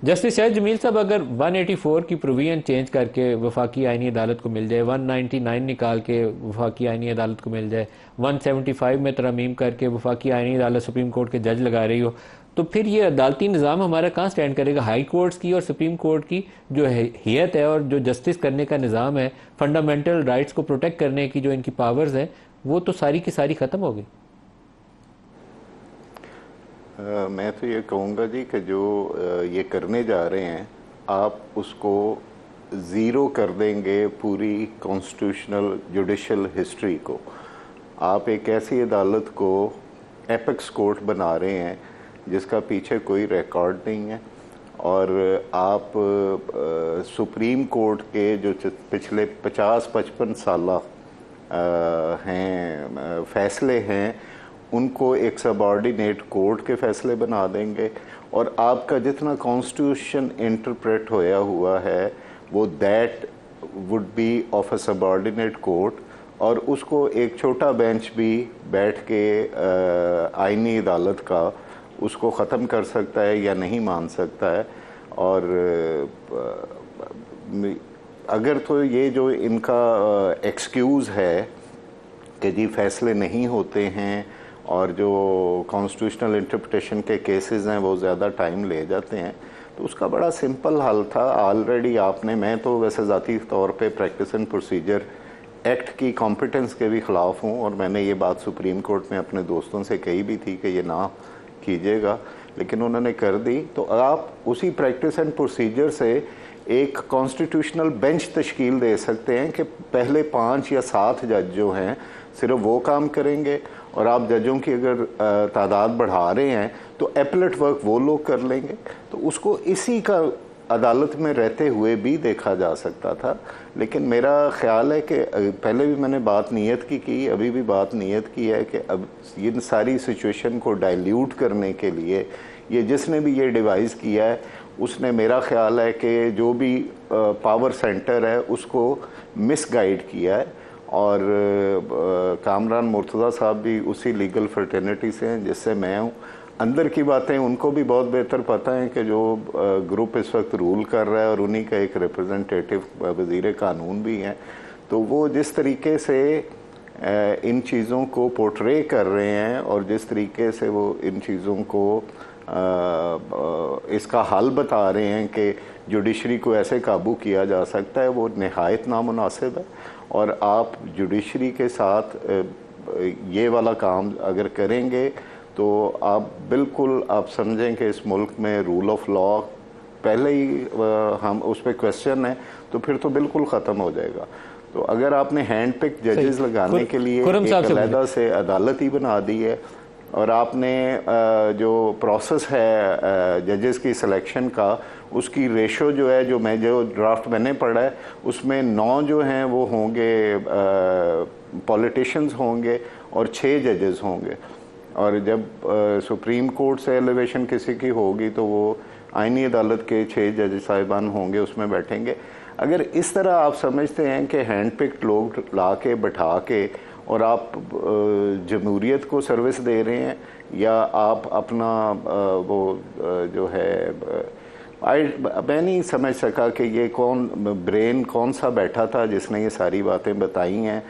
Justice Shahid Jameel साहब, अगर 184 की प्रोविजन चेंज करके वफाकी आईनी अदालत को मिल जाए, 199 निकाल के वफाकी आईनी अदालत को मिल जाए, 175 में तरमीम करके वफाकी आईनी अदालत सुप्रीम कोर्ट के जज लगा रही हो, तो फिर ये अदालती निज़ाम हमारा कहाँ स्टैंड करेगा? हाई कोर्ट्स की और सुप्रीम कोर्ट की जो हैयत है और जो जस्टिस करने का निज़ाम है, फंडामेंटल राइट्स को प्रोटेक्ट करने की जो इनकी पावर्स हैं, वो तो सारी की सारी ख़त्म हो गई। मैं तो ये कहूँगा जी कि जो ये करने जा रहे हैं, आप उसको ज़ीरो कर देंगे पूरी कॉन्स्टिट्यूशनल जुडिशल हिस्ट्री को। आप एक ऐसी अदालत को एपेक्स कोर्ट बना रहे हैं जिसका पीछे कोई रिकॉर्ड नहीं है, और आप सुप्रीम कोर्ट के जो पिछले 50-55 साल हैं फैसले हैं, उनको एक सबऑर्डिनेट कोर्ट के फैसले बना देंगे, और आपका जितना कॉन्स्टिट्यूशन इंटरप्रेट होया हुआ है वो that would be of a subordinate court, और उसको एक छोटा बेंच भी बैठ के आईनी अदालत का उसको ख़त्म कर सकता है या नहीं मान सकता है। और अगर तो ये जो इनका एक्सक्यूज़ है कि जी फैसले नहीं होते हैं और जो कॉन्स्टिट्यूशनल इंटरप्रिटेशन के केसेस हैं वो ज़्यादा टाइम ले जाते हैं, तो उसका बड़ा सिंपल हल था। ऑलरेडी आपने, मैं तो वैसे ज़ाती तौर पे प्रैक्टिस एंड प्रोसीजर एक्ट की कॉम्पिटेंस के भी ख़िलाफ़ हूँ, और मैंने ये बात सुप्रीम कोर्ट में अपने दोस्तों से कही भी थी कि ये ना कीजिएगा, लेकिन उन्होंने कर दी। तो आप उसी प्रैक्टिस एंड प्रोसीजर से एक कॉन्स्टिट्यूशनल बेंच तश्कील दे सकते हैं कि पहले 5 या 7 जज जो हैं सिर्फ वो काम करेंगे, और आप जजों की अगर तादाद बढ़ा रहे हैं तो एपलेट वर्क वो लोग कर लेंगे। तो उसको इसी का अदालत में रहते हुए भी देखा जा सकता था। लेकिन मेरा ख्याल है कि पहले भी मैंने बात नीयत की, अभी भी बात नीयत की है कि अब इन सारी सिचुएशन को डाइल्यूट करने के लिए ये जिसने भी ये डिवाइस किया है, उसने, मेरा ख्याल है कि जो भी पावर सेंटर है उसको मिसगाइड किया है। और कामरान मुर्तज़ा साहब भी उसी लीगल फ्रेटर्निटी से हैं जिससे मैं हूँ। अंदर की बातें उनको भी बहुत बेहतर पता है कि जो ग्रुप इस वक्त रूल कर रहा है, और उन्हीं का एक रिप्रेजेंटेटिव वज़ीर कानून भी हैं, तो वो जिस तरीके से इन चीज़ों को पोर्ट्रे कर रहे हैं और जिस तरीके से वो इन चीज़ों को इसका हल बता रहे हैं कि जुडिशरी को ऐसे काबू किया जा सकता है, वो नहायत नामुनासिब है। और आप जुडिशरी के साथ ये वाला काम अगर करेंगे तो आप बिल्कुल, आप समझें कि इस मुल्क में रूल ऑफ लॉ पहले ही हम उस पर क्वेश्चन है, तो फिर तो बिल्कुल ख़त्म हो जाएगा। तो अगर आपने हैंड पिक जजेस लगाने के लिए एक अलहदा से अदालत ही बना दी है, और आपने जो प्रोसेस है जजेस की सिलेक्शन का, उसकी रेशो जो है, जो ड्राफ्ट मैंने पढ़ा है उसमें 9 जो हैं वो होंगे पॉलिटिशियंस होंगे और 6 जजेस होंगे। और जब सुप्रीम कोर्ट से एलिवेशन किसी की होगी तो वो आईनी अदालत के 6 जज साहिबान होंगे, उसमें बैठेंगे। अगर इस तरह आप समझते हैं कि हैंड पिक्ड लोग ला के बैठा के और आप जमहूरियत को सर्विस दे रहे हैं, या आप अपना वो जो है, मैं नहीं समझ सका कि ये ब्रेन कौन सा बैठा था जिसने ये सारी बातें बताई हैं।